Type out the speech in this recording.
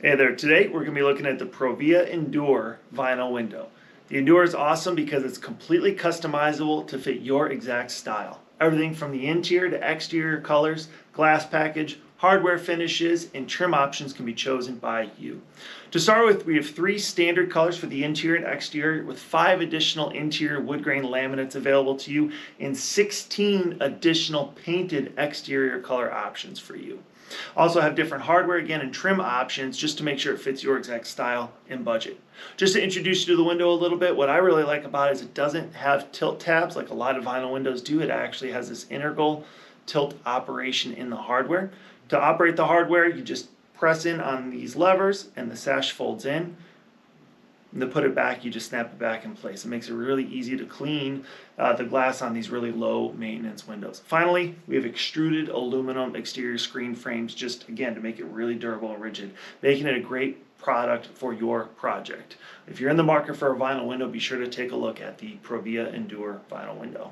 Hey there, today we're going to be looking at the Provia Endure Vinyl Window. The Endure is awesome because it's completely customizable to fit your exact style. Everything from the interior to exterior colors, glass package, hardware finishes, and trim options can be chosen by you. To start with, we have 3 standard colors for the interior and exterior with 5 additional interior wood grain laminates available to you and 16 additional painted exterior color options for you. Also have different hardware again and trim options just to make sure it fits your exact style and budget. Just to introduce you to the window a little bit, what I really like about it is it doesn't have tilt tabs like a lot of vinyl windows do. It actually has this integral tilt operation in the hardware. To operate the hardware, you just press in on these levers and the sash folds in. And to put it back, you just snap it back in place. It makes it really easy to clean the glass on these really low maintenance windows. Finally, we have extruded aluminum exterior screen frames, just again to make it really durable and rigid, making it a great product for your project. If you're in the market for a vinyl window, be sure to take a look at the Provia Endure Vinyl Window.